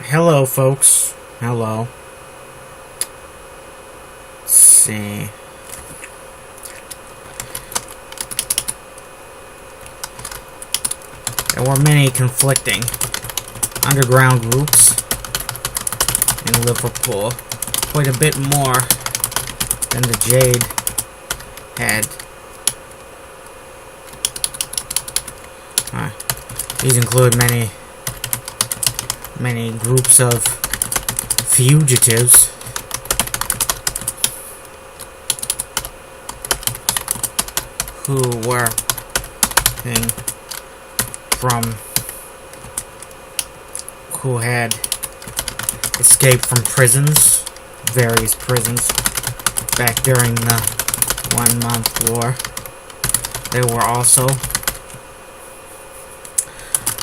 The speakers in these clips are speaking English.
Hello, folks. Hello. Let's see. There were many conflicting underground groups in Liverpool. Quite a bit more than the Jade had. These include many groups of fugitives who were who had escaped from prisons, various prisons, back during the 1-month war. There were also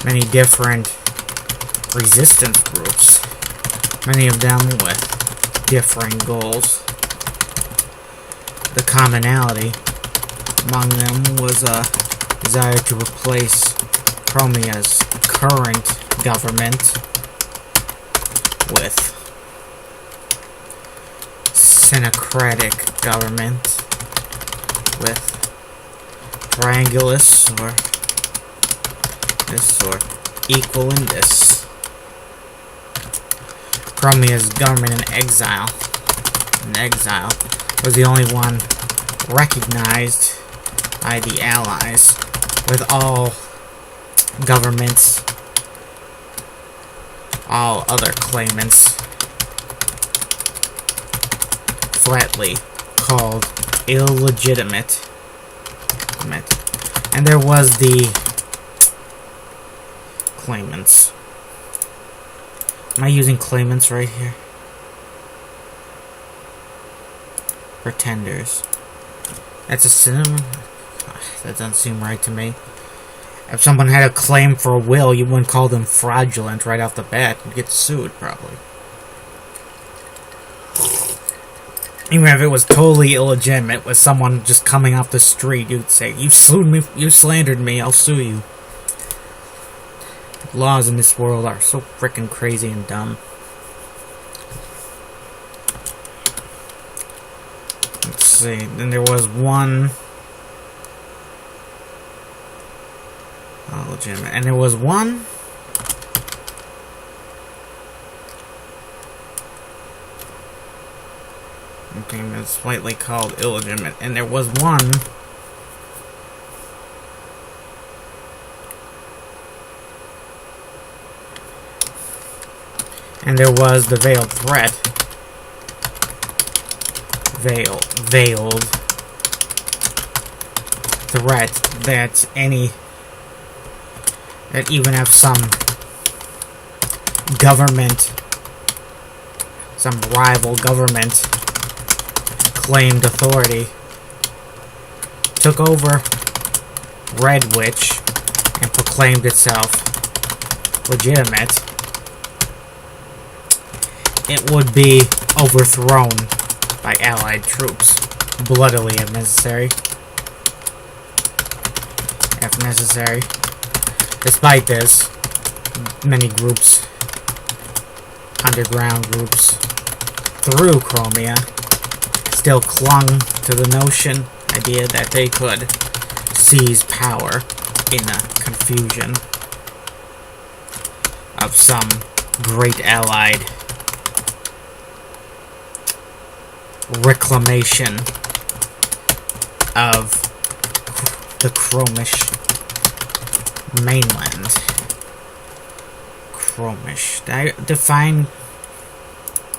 many different resistance groups, many of them with differing goals. The commonality among them was a desire to replace Chromia's current government with synocratic government with triangulus or this or equal in this. Chromia's government in exile was the only one recognized by the Allies, with all governments, all other claimants, flatly called illegitimate. And there was the claimants. Am I using claimants right here? Pretenders. That's a synonym? That doesn't seem right to me. If someone had a claim for a will, you wouldn't call them fraudulent right off the bat. You'd get sued, probably. Even if it was totally illegitimate, with someone just coming off the street, you'd say, "You sued me, you slandered me, I'll sue you." Laws in this world are so frickin' crazy and dumb. Let's see, then there was one legitimate, and there was one thing that's slightly called illegitimate, and there was one and there was the veiled threat. Veiled threat that even if some government, some rival government claimed authority, took over Red Witch and proclaimed itself legitimate, it would be overthrown by Allied troops, bloodily if necessary. Despite this, many groups, underground groups, through Chromia, still clung to the idea that they could seize power in the confusion of some great Allied reclamation of the Chromish mainland. Chromish. Define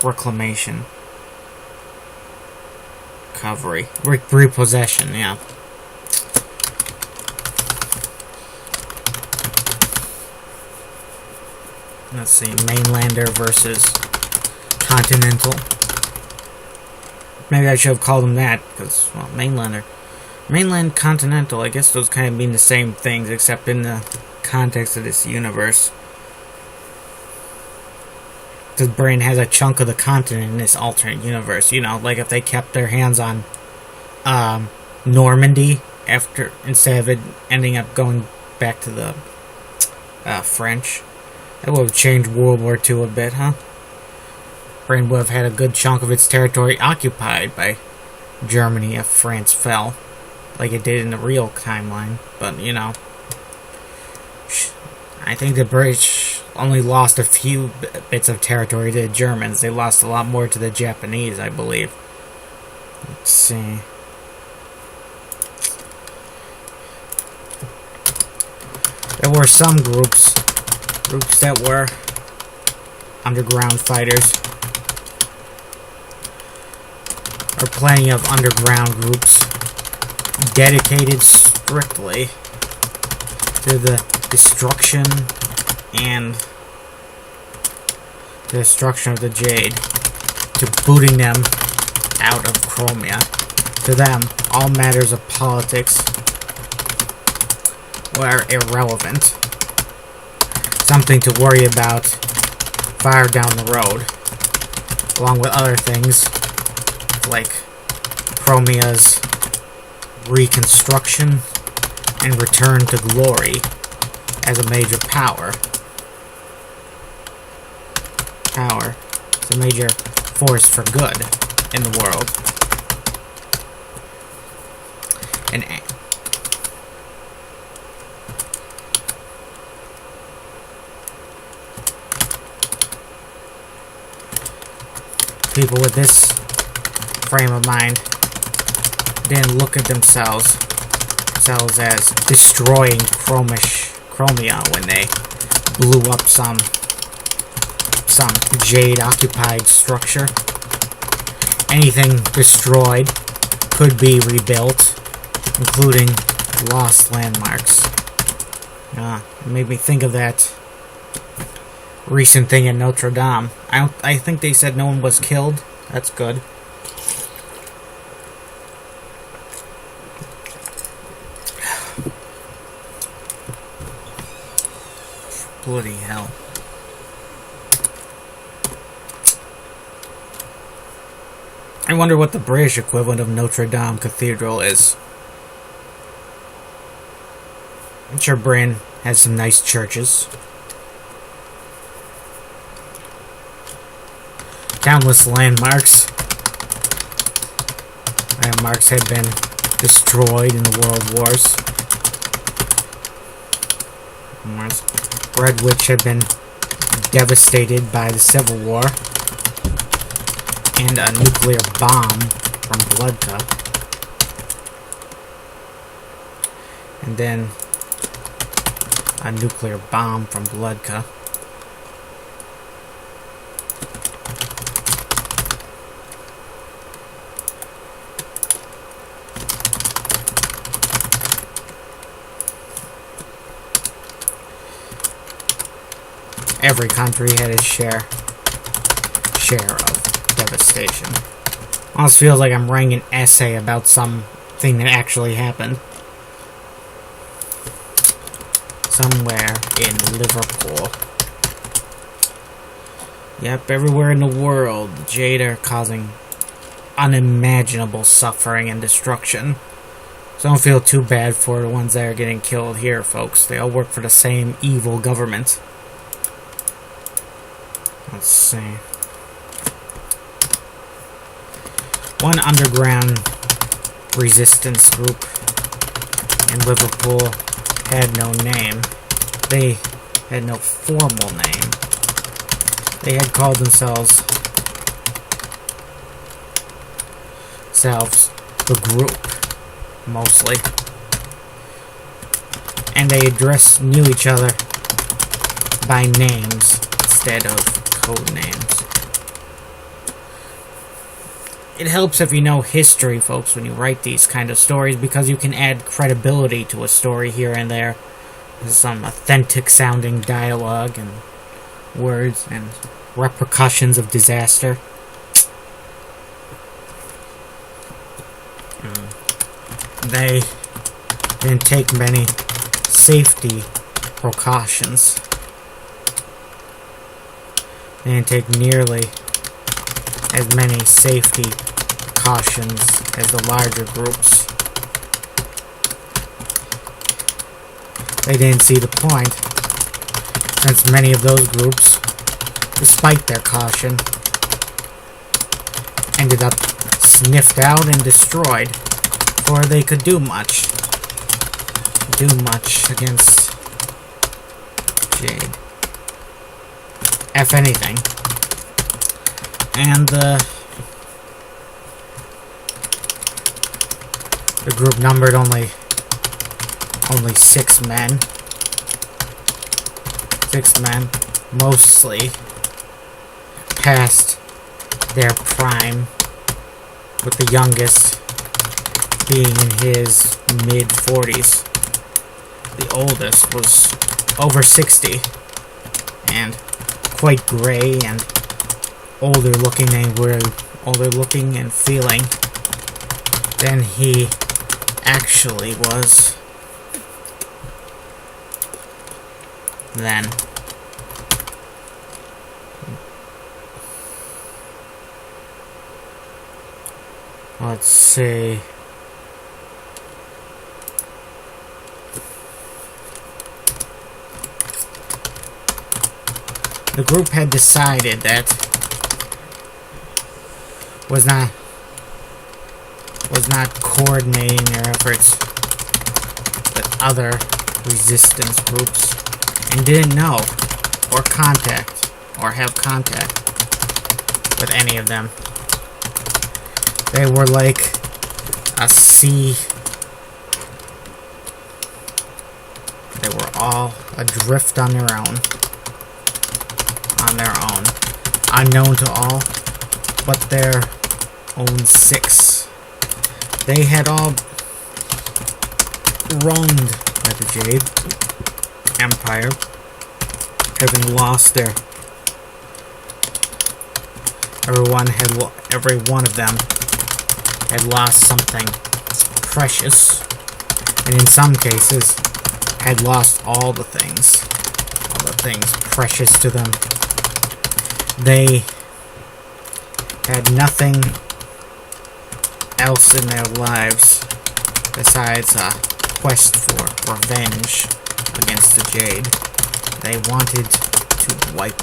reclamation. Recovery. Repossession, yeah. Let's see, mainlander versus continental. Maybe I should have called them that, because, well, mainlander. Mainland, continental, I guess those kind of mean the same things, except in the context of this universe. Because Brain has a chunk of the continent in this alternate universe. You know, like if they kept their hands on Normandy instead of it ending up going back to the French. That would have changed World War II a bit, huh? Britain would have had a good chunk of its territory occupied by Germany if France fell, like it did in the real timeline. But, you know, I think the British only lost a few bits of territory to the Germans. They lost a lot more to the Japanese, I believe. Let's see. There were some groups that were underground fighters. There are plenty of underground groups dedicated strictly to the destruction of the Jade, to booting them out of Chromia. To them, all matters of politics were irrelevant. Something to worry about far down the road, along with other things like Chromia's reconstruction and return to glory as a major power. Power is a major force for good in the world. And people with this frame of mind didn't look at themselves as destroying Chromia when they blew up some Jade-occupied structure. Anything destroyed could be rebuilt, including lost landmarks. It made me think of that recent thing at Notre Dame. I think they said no one was killed. That's good. Bloody hell. I wonder what the British equivalent of Notre Dame Cathedral is. I'm sure Britain has some nice churches. Countless landmarks. Landmarks had been destroyed in the World Wars. Redwich had been devastated by the Civil War. And a nuclear bomb from Bloodka. And then a nuclear bomb from Bloodka. Every country had its share of devastation. Almost feels like I'm writing an essay about something that actually happened. Somewhere in Liverpool. Yep, everywhere in the world, the Jade are causing unimaginable suffering and destruction. So don't feel too bad for the ones that are getting killed here, folks. They all work for the same evil government. Let's see. One underground resistance group in Liverpool had no name. They had no formal name. They had called themselves the group, mostly. And they knew each other by names instead of code names. It helps if you know history, folks, when you write these kind of stories, because you can add credibility to a story here and there. There's some authentic sounding dialogue and words and repercussions of disaster. They didn't take many safety precautions. They didn't take nearly as many safety precautions as the larger groups. They didn't see the point since many of those groups, despite their caution, ended up sniffed out and destroyed before they could do much against Jade, if anything. And the group numbered only 6 men. 6 men, mostly past their prime, with the youngest being in his mid-40s. The oldest was over 60 and quite gray and older looking and feeling than he actually was then. Let's see. The group had decided that was not coordinating their efforts with other resistance groups and didn't know or have contact with any of them. They were like a sea. They were all adrift on their own. Unknown to all but their own 6. They had all wronged by the Jade Empire, having lost their... Every one of them had lost something precious, and in some cases had lost all the things precious to them. They had nothing else in their lives besides a quest for revenge against the Jade. They wanted to wipe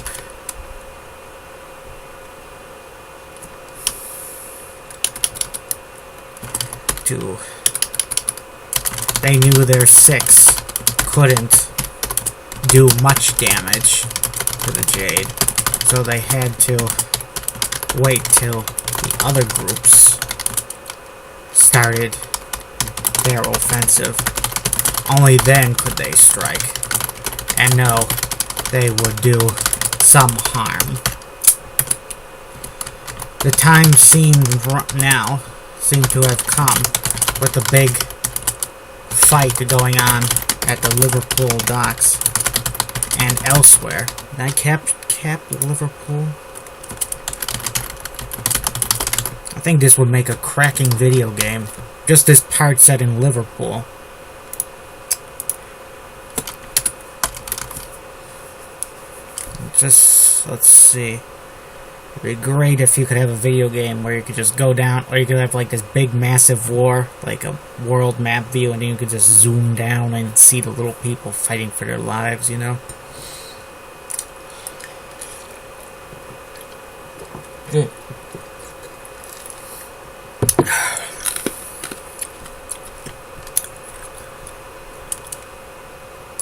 they knew their 6 couldn't do much damage to the Jade, so they had to wait till the other groups started their offensive. Only then could they strike and know they would do some harm. The time seemed to have come with the big fight going on at the Liverpool docks and elsewhere. Did I cap Liverpool? I think this would make a cracking video game. Just this part set in Liverpool. Just, let's see. It'd be great if you could have a video game where you could just go down, or you could have like this big massive war, like a world map view, and then you could just zoom down and see the little people fighting for their lives, you know?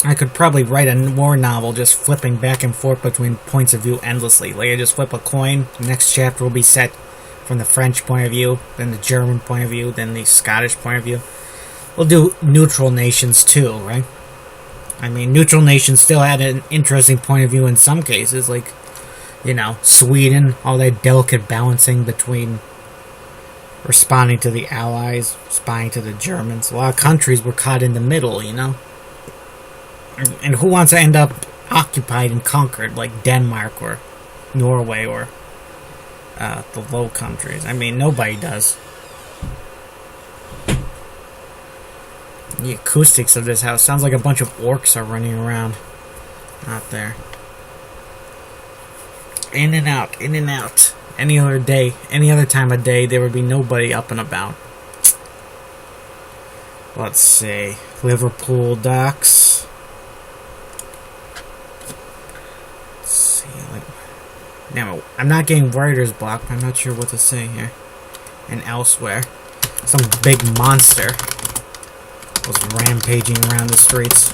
I could probably write a war novel just flipping back and forth between points of view endlessly. Like I just flip a coin, the next chapter will be set from the French point of view, then the German point of view, then the Scottish point of view. We'll do neutral nations too, right? I mean, neutral nations still had an interesting point of view in some cases, like, you know, Sweden, all that delicate balancing between responding to the Allies, responding to the Germans. A lot of countries were caught in the middle, you know? And who wants to end up occupied and conquered like Denmark or Norway or the Low Countries? I mean, nobody does. The acoustics of this house sounds like a bunch of orcs are running around out there. In and out, in and out. Any other day, any other time of day, there would be nobody up and about. Let's see. Liverpool docks. Now, I'm not getting writer's block. I'm not sure what to say here. And elsewhere, some big monster was rampaging around the streets.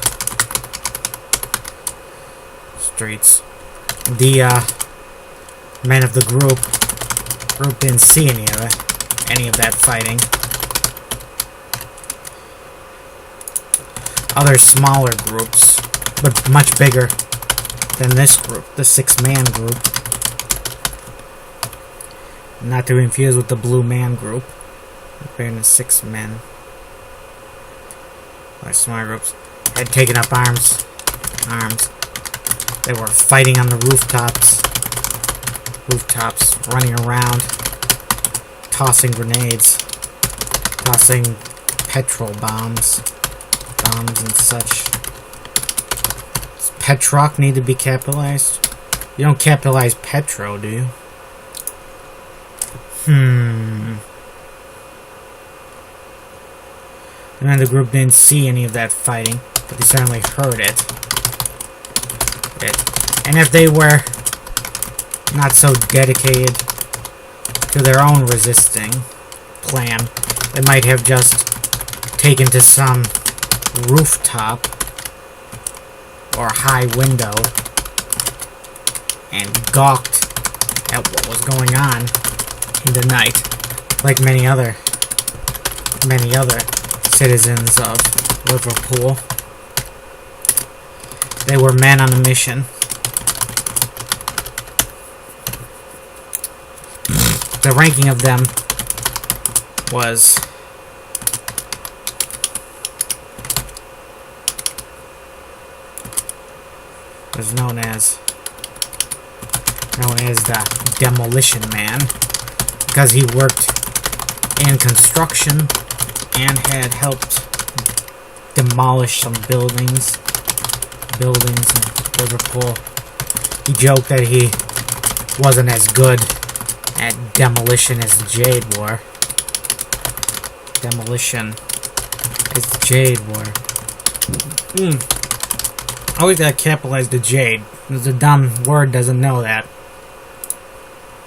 The men of the group didn't see any of that fighting. Other smaller groups, but much bigger than this group, the 6-man group. Not to be confused with the blue man group. Compared to 6 men. Like smaller groups had taken up arms. They were fighting on the rooftops, running around, tossing grenades, tossing petrol bombs and such. Does Petrock need to be capitalized? You don't capitalize Petro, do you? And the group didn't see any of that fighting, but they certainly heard it. And if they were not so dedicated to their own resisting plan, they might have just taken to some rooftop or high window and gawked at what was going on in the night, like many other citizens of Liverpool. They were men on a mission. The ranking of them was known as the Demolition Man, because he worked in construction and had helped demolish some buildings in Liverpool. He joked that he wasn't as good at demolition as the Jade were. Always gotta capitalize the Jade. The dumb word doesn't know that.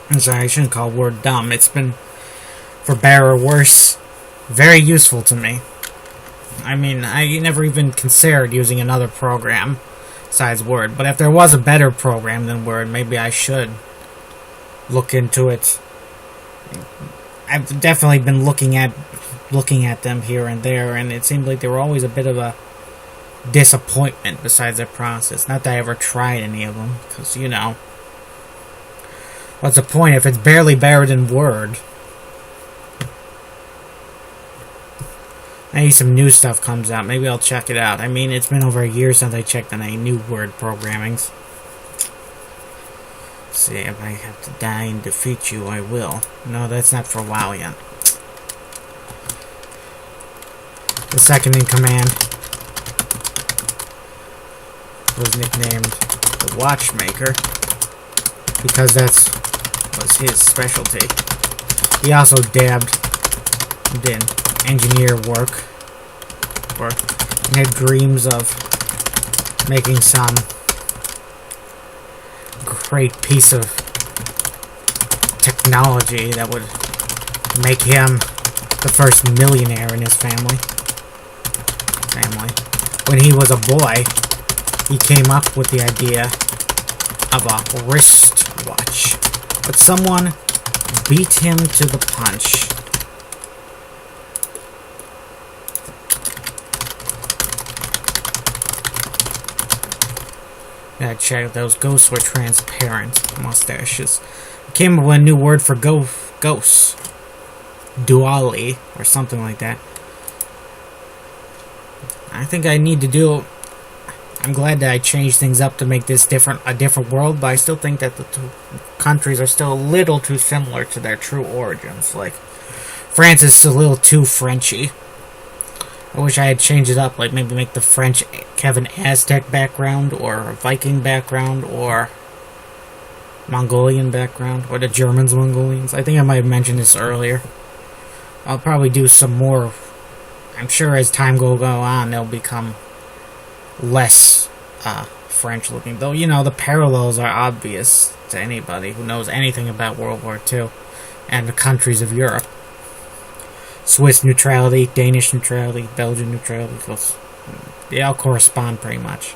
I'm sorry, I shouldn't call word dumb. It's been, for better or worse, very useful to me. I mean, I never even considered using another program besides Word. But if there was a better program than Word, maybe I should look into it. I've definitely been looking at them here and there, and it seemed like they were always a bit of a disappointment besides their process. Not that I ever tried any of them, because, you know, what's the point if it's barely better than Word? Maybe some new stuff comes out. Maybe I'll check it out. I mean, it's been over a year since I checked on any new Word programmings. Let's see, if I have to die and defeat you, I will. No, that's not for a while yet. The second in command was nicknamed the Watchmaker, because that was his specialty. He also dabbed in engineer work and had dreams of making some great piece of technology that would make him the first millionaire in his family. When he was a boy, he came up with the idea of a wristwatch, but someone beat him to the punch. Gotta check, those ghosts were transparent mustaches. Came up with a new word for ghosts. Duali, or something like that. I think I need to do... I'm glad that I changed things up to make this a different world, but I still think that the two countries are still a little too similar to their true origins. Like, France is a little too Frenchy. I wish I had changed it up, like maybe make the French have an Aztec background, or a Viking background, or Mongolian background, or the Germans Mongolians. I think I might have mentioned this earlier. I'll probably do some more. I'm sure as time go on, they'll become less French looking, though, you know, the parallels are obvious to anybody who knows anything about World War II and the countries of Europe. Swiss neutrality, Danish neutrality, Belgian neutrality, they all correspond pretty much.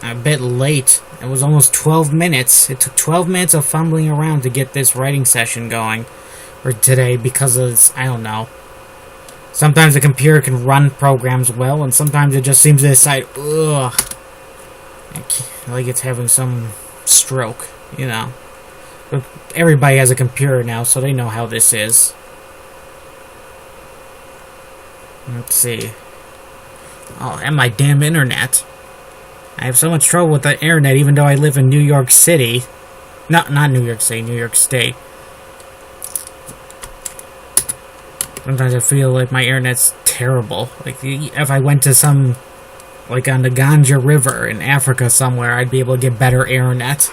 A bit late. It was almost 12 minutes. It took 12 minutes of fumbling around to get this writing session going for today because of, I don't know. Sometimes the computer can run programs well, and sometimes it just seems to decide, ugh, like it's having some stroke, you know. But everybody has a computer now, so they know how this is. Let's see. Oh, and my damn internet. I have so much trouble with the internet, even though I live in New York City. Not New York City, New York State. Sometimes I feel like my internet's terrible. Like, if I went to some, like on the Ganja River in Africa somewhere, I'd be able to get better internet.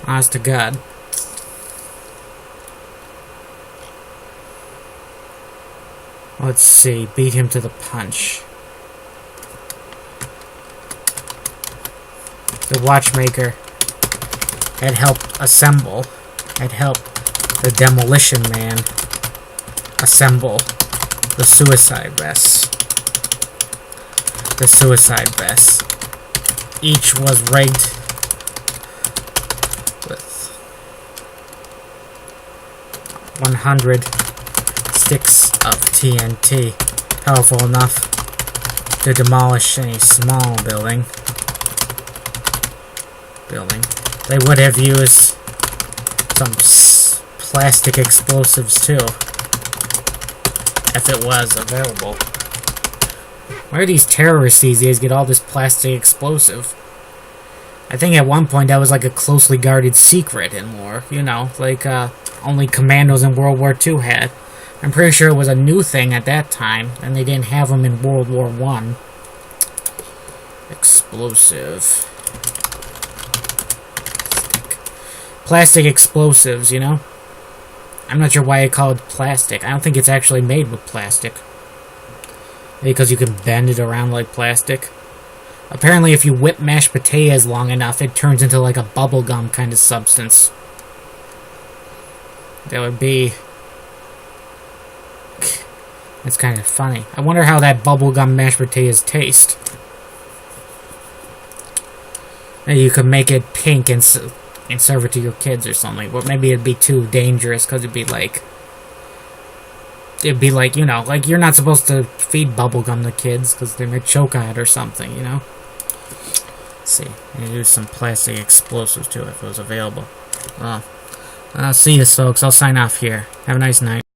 Honest to God. Let's see, beat him to the punch. The watchmaker had helped assemble, had helped the demolition man assemble the suicide vests. The suicide vests. Each was rigged with 100 sticks of TNT, powerful enough to demolish any small building. They would have used some plastic explosives too, if it was available. Where do these terrorists these days get all this plastic explosive? I think at one point that was like a closely guarded secret and more, you know, like only commandos in World War II had. I'm pretty sure it was a new thing at that time, and they didn't have them in World War I. Explosive. Plastic explosives, you know? I'm not sure why I call it plastic. I don't think it's actually made with plastic. Maybe because you can bend it around like plastic. Apparently, if you whip mashed potatoes long enough, it turns into like a bubblegum kind of substance. That would be... That's kind of funny. I wonder how that bubblegum mashed potatoes taste. Maybe you could make it pink and serve it to your kids or something. But maybe it'd be too dangerous because it'd be like, you know, like you're not supposed to feed bubblegum to kids because they might choke on it or something, you know? Let's see. I'd use some plastic explosives too if it was available. Well, I'll see you folks. I'll sign off here. Have a nice night.